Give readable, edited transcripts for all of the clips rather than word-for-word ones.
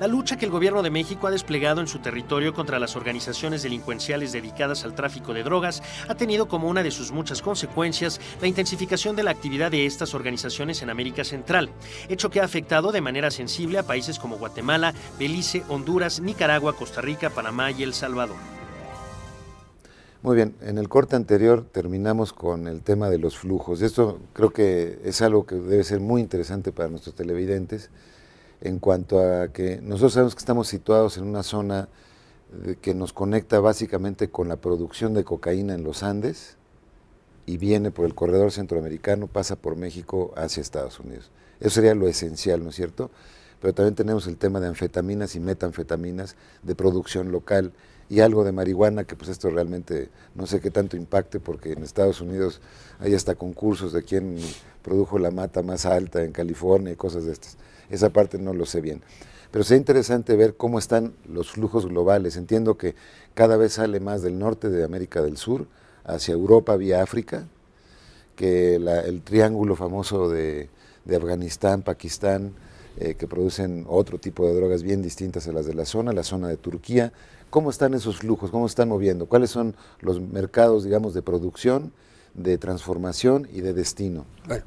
La lucha que el gobierno de México ha desplegado en su territorio contra las organizaciones delincuenciales dedicadas al tráfico de drogas ha tenido como una de sus muchas consecuencias la intensificación de la actividad de estas organizaciones en América Central, hecho que ha afectado de manera sensible a países como Guatemala, Belice, Honduras, Nicaragua, Costa Rica, Panamá y El Salvador. Muy bien, en el corte anterior terminamos con el tema de los flujos. Esto creo que es algo que debe ser muy interesante para nuestros televidentes, en cuanto a que nosotros sabemos que estamos situados en una zona que nos conecta básicamente con la producción de cocaína en los Andes y viene por el corredor centroamericano, pasa por México hacia Estados Unidos. Eso sería lo esencial, ¿no es cierto? Pero también tenemos el tema de anfetaminas y metanfetaminas de producción local y algo de marihuana, que pues esto realmente no sé qué tanto impacte, porque en Estados Unidos hay hasta concursos de quién produjo la mata más alta en California y cosas de estas. Esa parte no lo sé bien. Pero sería interesante ver cómo están los flujos globales. Entiendo que cada vez sale más del norte de América del Sur hacia Europa vía África, que el triángulo famoso de Afganistán, Pakistán, que producen otro tipo de drogas bien distintas a las de la zona de Turquía. ¿Cómo están esos flujos? ¿Cómo están moviendo? ¿Cuáles son los mercados, digamos, de producción, de transformación y de destino? Bueno,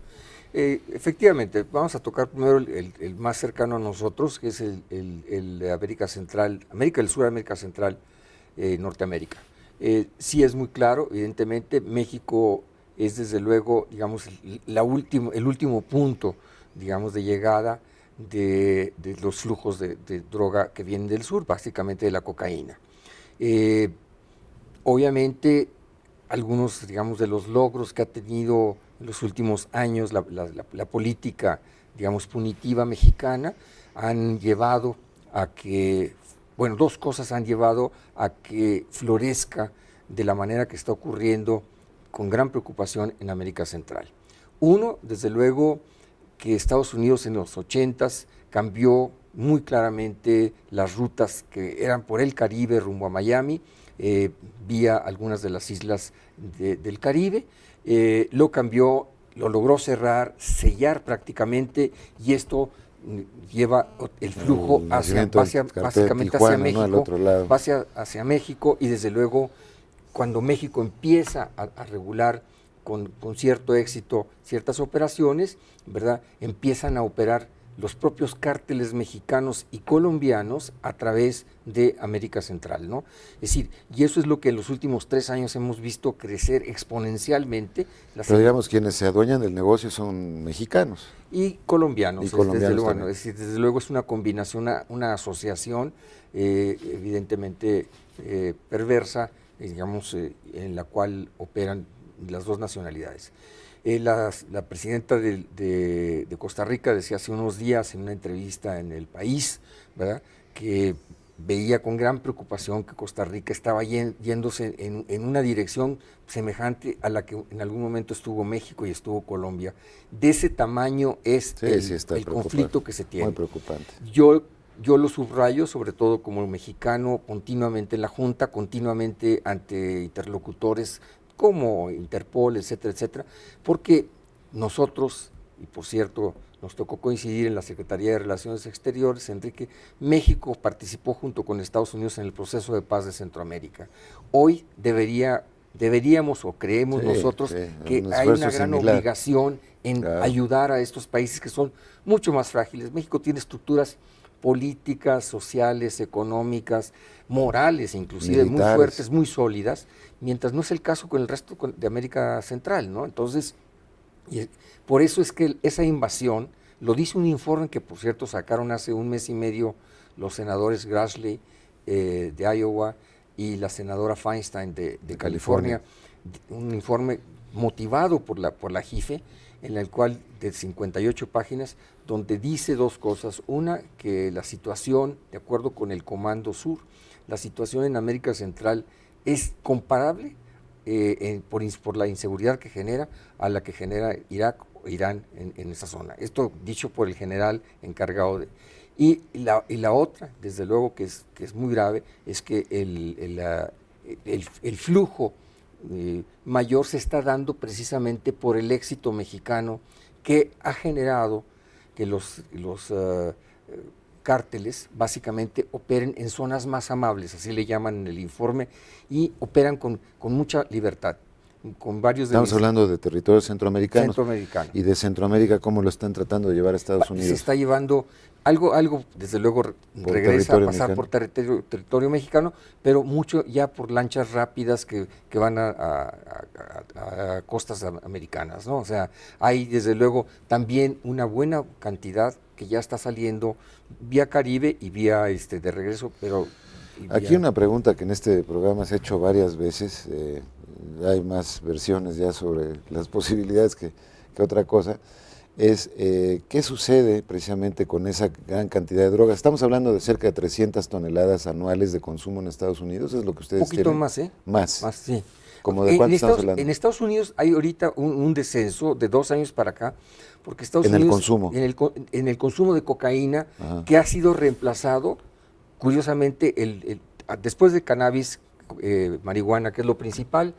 efectivamente, vamos a tocar primero el más cercano a nosotros, que es el de América Central, América del Sur, América Central, Norteamérica. Sí es muy claro, evidentemente, México es desde luego, digamos, el último punto, digamos, de llegada de los flujos de droga que vienen del sur, básicamente de la cocaína. Obviamente, algunos, digamos, de los logros que ha tenido en los últimos años la política, digamos, punitiva mexicana han llevado a que, bueno, dos cosas han llevado a que florezca de la manera que está ocurriendo con gran preocupación en América Central. Uno, desde luego, que Estados Unidos en los 80s cambió muy claramente las rutas que eran por el Caribe rumbo a Miami, vía algunas de las islas del Caribe, lo cambió, lo logró sellar prácticamente, y esto lleva el flujo básicamente Tijuana, hacia México, ¿no? Al otro lado. hacia México, y desde luego cuando México empieza a regular con cierto éxito ciertas operaciones, ¿verdad? Empiezan a operar los propios cárteles mexicanos y colombianos a través de América Central, ¿no? Es decir, y eso es lo que en los últimos 3 años hemos visto crecer exponencialmente. Pero digamos, quienes se adueñan del negocio son mexicanos. Y colombianos, desde luego, es decir, desde luego es una combinación, una asociación evidentemente perversa, digamos, en la cual operan las dos nacionalidades. La presidenta de Costa Rica decía hace unos días en una entrevista en El País, ¿verdad?, que veía con gran preocupación que Costa Rica estaba yéndose en una dirección semejante a la que en algún momento estuvo México y estuvo Colombia. De ese tamaño es el conflicto que se tiene. Muy preocupante. Yo lo subrayo, sobre todo como mexicano, continuamente en la Junta, continuamente ante interlocutores como Interpol, etcétera, etcétera, porque nosotros, y por cierto, nos tocó coincidir en la Secretaría de Relaciones Exteriores, Enrique, México participó junto con Estados Unidos en el proceso de paz de Centroamérica. Hoy deberíamos, o creemos nosotros, que hay una gran obligación en ayudar a estos países que son mucho más frágiles. México tiene estructuras políticas, sociales, económicas, morales inclusive, militares, muy fuertes, muy sólidas, mientras no es el caso con el resto de América Central, ¿no? Entonces, por eso es que esa invasión, lo dice un informe que por cierto sacaron hace 1 mes y medio los senadores Grassley de Iowa y la senadora Feinstein de California, un informe motivado por la JIFE, en el cual de 58 páginas, donde dice dos cosas. Una, que la situación, de acuerdo con el Comando Sur, la situación en América Central es comparable por la inseguridad que genera a la que genera Irak o Irán en esa zona. Esto dicho por el general encargado de... Y la otra, desde luego que es muy grave, es que el flujo mayor se está dando precisamente por el éxito mexicano que ha generado que los cárteles básicamente operen en zonas más amables, así le llaman en el informe, y operan con mucha libertad. Con varios de Estamos hablando de territorios centroamericanos. Centroamericanos. Y de Centroamérica, ¿cómo lo están tratando de llevar a Estados Unidos? Se está llevando algo desde luego regresa a pasar por territorio mexicano, pero mucho ya por lanchas rápidas que van a costas americanas, ¿no? O sea, hay desde luego también una buena cantidad que ya está saliendo vía Caribe y vía de regreso, pero... Aquí una pregunta que en este programa se ha hecho varias veces, hay más versiones ya sobre las posibilidades que otra cosa, es ¿qué sucede precisamente con esa gran cantidad de drogas? Estamos hablando de cerca de 300 toneladas anuales de consumo en Estados Unidos, ¿es lo que ustedes tienen? Un poquito más, ¿eh? Más, sí. ¿Como de cuánto estamos hablando? En Estados Unidos hay ahorita un descenso de 2 años para acá, porque Estados Unidos... En el consumo. En el consumo de cocaína, que ha sido reemplazado, curiosamente, después de cannabis, marihuana, que es lo principal,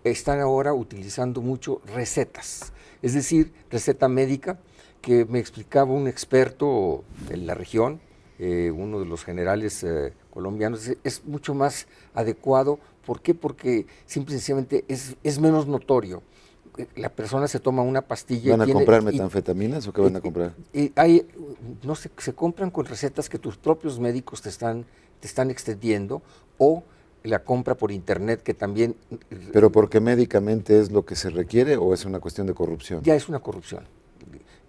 están ahora utilizando mucho recetas, es decir, receta médica, que me explicaba un experto en la región, uno de los generales colombianos, es mucho más adecuado. ¿Por qué? Porque simple y sencillamente es menos notorio. La persona se toma una pastilla. ¿Van a comprar metanfetaminas o qué van a comprar? No sé, se compran con recetas que tus propios médicos te están extendiendo, o la compra por internet, que también... ¿Pero porque médicamente es lo que se requiere o es una cuestión de corrupción? Ya es una corrupción.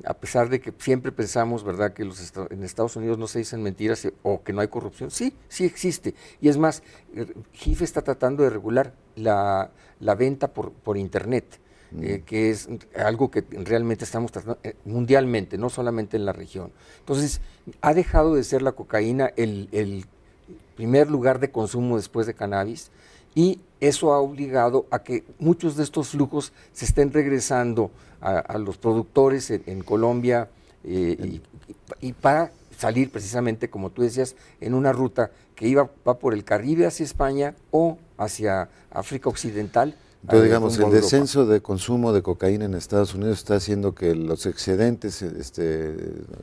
A pesar de que siempre pensamos, ¿verdad?, que en Estados Unidos no se dicen mentiras o que no hay corrupción. Sí, sí existe. Y es más, JIFE está tratando de regular la venta por internet, que es algo que realmente estamos tratando mundialmente, no solamente en la región. Entonces, ha dejado de ser la cocaína el primer lugar de consumo después de cannabis, y eso ha obligado a que muchos de estos flujos se estén regresando a los productores en Colombia, y para salir precisamente, como tú decías, en una ruta que va por el Caribe hacia España o hacia África Occidental. Entonces, digamos, el descenso de consumo de cocaína en Estados Unidos está haciendo que los excedentes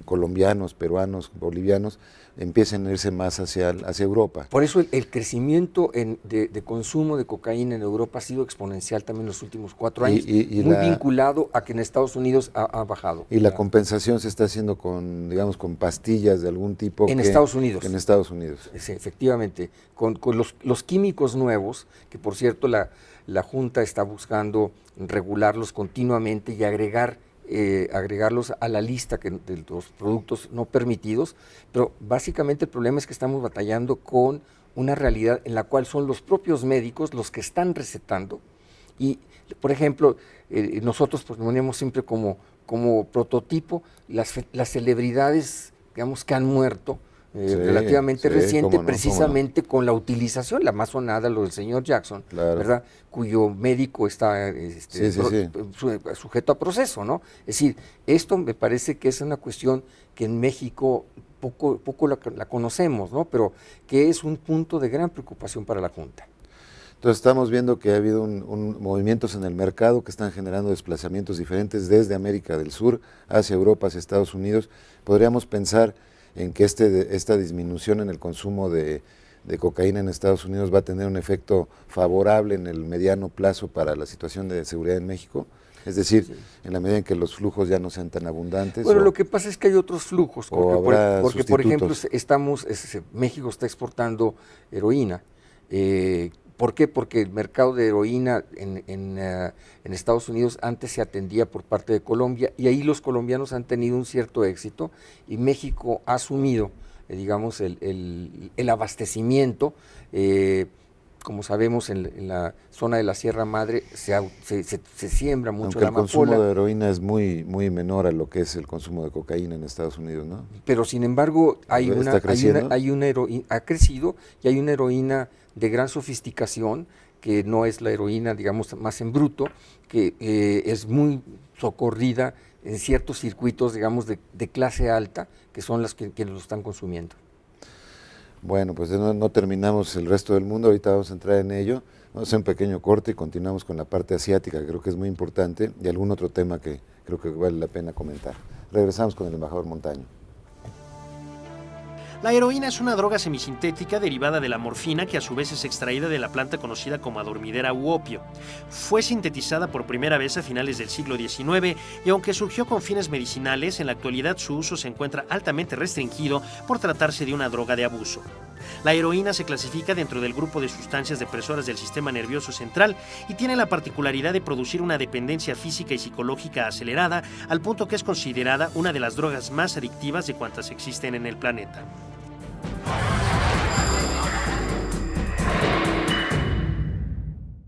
colombianos, peruanos, bolivianos, empiecen a irse más hacia Europa. Por eso el crecimiento de consumo de cocaína en Europa ha sido exponencial también en los últimos 4 años, muy vinculado a que en Estados Unidos ha bajado. Y la compensación se está haciendo con pastillas de algún tipo. En Estados Unidos. En Estados Unidos. Sí, efectivamente, con los químicos nuevos, que por cierto la Junta está buscando regularlos continuamente y agregarlos a la lista de los productos no permitidos, pero básicamente el problema es que estamos batallando con una realidad en la cual son los propios médicos los que están recetando. Y, por ejemplo, nosotros ponemos siempre como prototipo las celebridades, digamos, que han muerto, relativamente reciente, precisamente con la utilización, la más sonada, lo del señor Jackson, claro, ¿verdad?, cuyo médico está sujeto a proceso, ¿no? Es decir, esto me parece que es una cuestión que en México poco la conocemos, ¿no?, pero que es un punto de gran preocupación para la Junta. Entonces estamos viendo que ha habido movimientos en el mercado que están generando desplazamientos diferentes desde América del Sur hacia Europa, hacia Estados Unidos. Podríamos pensar en que esta disminución en el consumo de cocaína en Estados Unidos va a tener un efecto favorable en el mediano plazo para la situación de seguridad en México, es decir, en la medida en que los flujos ya no sean tan abundantes. Bueno, lo que pasa es que hay otros flujos, porque por ejemplo, México está exportando heroína. ¿Por qué? Porque el mercado de heroína en Estados Unidos antes se atendía por parte de Colombia, y ahí los colombianos han tenido un cierto éxito, y México ha asumido, digamos, el abastecimiento. Como sabemos, en la zona de la Sierra Madre se siembra mucho la amapola. El consumo de heroína es muy menor a lo que es el consumo de cocaína en Estados Unidos, ¿no? Pero sin embargo, ha crecido, y hay una heroína de gran sofisticación, que no es la heroína, digamos, más en bruto, que es muy socorrida en ciertos circuitos, digamos, de clase alta, que son las que lo están consumiendo. Bueno, pues no terminamos el resto del mundo, ahorita vamos a entrar en ello, vamos a hacer un pequeño corte y continuamos con la parte asiática, que creo que es muy importante, y algún otro tema que creo que vale la pena comentar. Regresamos con el embajador Montaño. La heroína es una droga semisintética derivada de la morfina que a su vez es extraída de la planta conocida como adormidera u opio. Fue sintetizada por primera vez a finales del siglo XIX y aunque surgió con fines medicinales, en la actualidad su uso se encuentra altamente restringido por tratarse de una droga de abuso. La heroína se clasifica dentro del grupo de sustancias depresoras del sistema nervioso central y tiene la particularidad de producir una dependencia física y psicológica acelerada al punto que es considerada una de las drogas más adictivas de cuantas existen en el planeta.